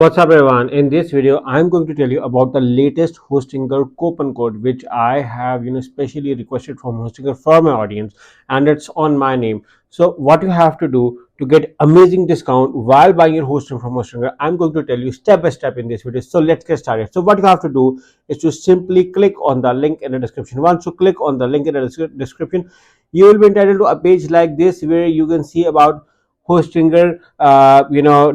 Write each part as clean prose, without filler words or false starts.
What's up everyone? In this video, I'm going to tell you about the latest Hostinger coupon code which I have specially requested from Hostinger for my audience, and it's on my name. So what you have to do to get amazing discount while buying your hosting from Hostinger, I'm going to tell you step by step in this video. So let's get started. So what you have to do is to simply click on the link in the description. Once you click on the link in the description, you will be entitled to a page like this where you can see about Hostinger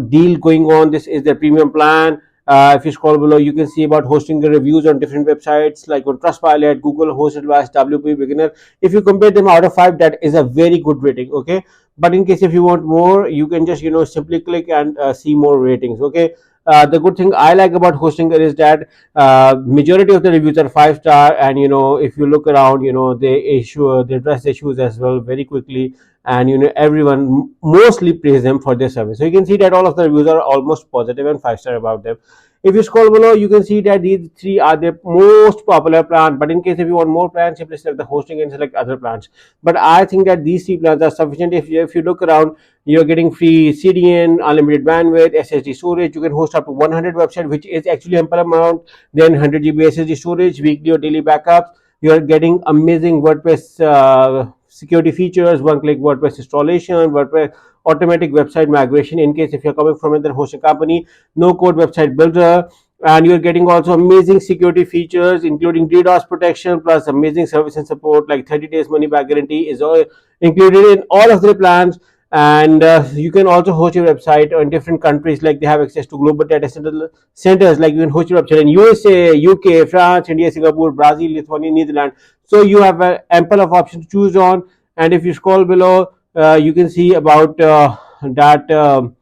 deal going on. This is the premium plan. If you scroll below, you can see about Hostinger reviews on different websites like on Trustpilot, Google Host Advice, WP Beginner. If you compare them out of 5, that is a very good rating. Okay, but in case if you want more, you can just simply click and see more ratings. Okay. The good thing I like about Hostinger is that majority of the reviews are 5-star, and if you look around, they address issues as well very quickly, and everyone mostly praise them for their service. So you can see that all of the reviews are almost positive and 5-star about them. If you scroll below, you can see that these 3 are the most popular plan, but in case if you want more plans, simply select the hosting and select other plans. But I think that these 3 plans are sufficient. If you look around, you're getting free CDN, unlimited bandwidth, SSD storage. You can host up to 100 websites, which is actually ample amount. Then 100 GB SSD storage, weekly or daily backups. You are getting amazing WordPress security features, one-click WordPress installation, WordPress automatic website migration in case if you're coming from another hosting company, no-code website builder, and you're getting also amazing security features including DDoS protection plus amazing service and support like 30 days money back guarantee is all included in all of the plans. And you can also host your website in different countries, like they have access to global data centers, like you can host your website in USA, UK, France, India, Singapore, Brazil, Lithuania, Netherlands. So you have ample of options to choose on. And if you scroll below, you can see about that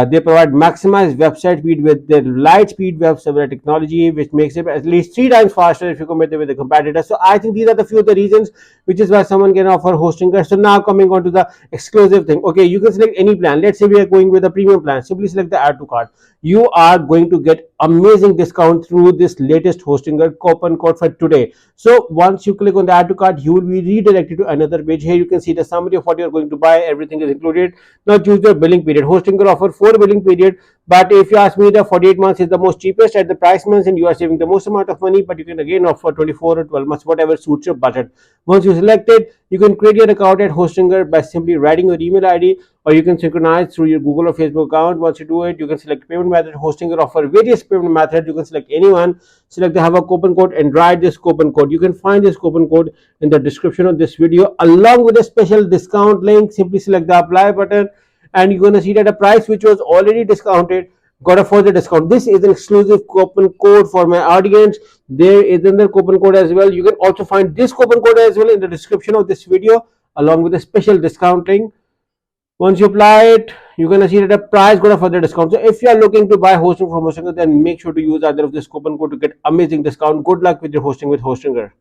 they provide maximized website speed with their light speed web server technology, which makes it at least 3 times faster if you compare it with the competitors. So I think these are the few of the reasons which is why someone can offer Hostinger. So now coming on to the exclusive thing. Okay, you can select any plan. Let's say we are going with a premium plan. Simply select the add to cart. You are going to get amazing discount through this latest Hostinger coupon code for today. So once you click on the add to cart, you will be redirected to another page. Here you can see the summary of what you're going to buy. Everything is included. Now choose your billing period. Hostinger offer 4 billing period, but if you ask me, the 48 months is the most cheapest at the price months, and you are saving the most amount of money. But you can again offer 24 or 12 months, whatever suits your budget. Once you select it, you can create your account at Hostinger by simply writing your email ID, or you can synchronize through your Google or Facebook account. Once you do it, you can select payment method. Hostinger offer various payment methods. You can select anyone, select the have a coupon code, and write this coupon code. You can find this coupon code in the description of this video along with a special discount link. Simply select the apply button, and you're going to see that a price which was already discounted got a further discount. This is an exclusive coupon code for my audience. There is another coupon code as well. You can also find this coupon code as well in the description of this video along with a special discount link. Once you apply it, you're going to see that the price got a further discount. So if you are looking to buy hosting from Hostinger, then make sure to use either of this coupon code to get amazing discount. Good luck with your hosting with Hostinger.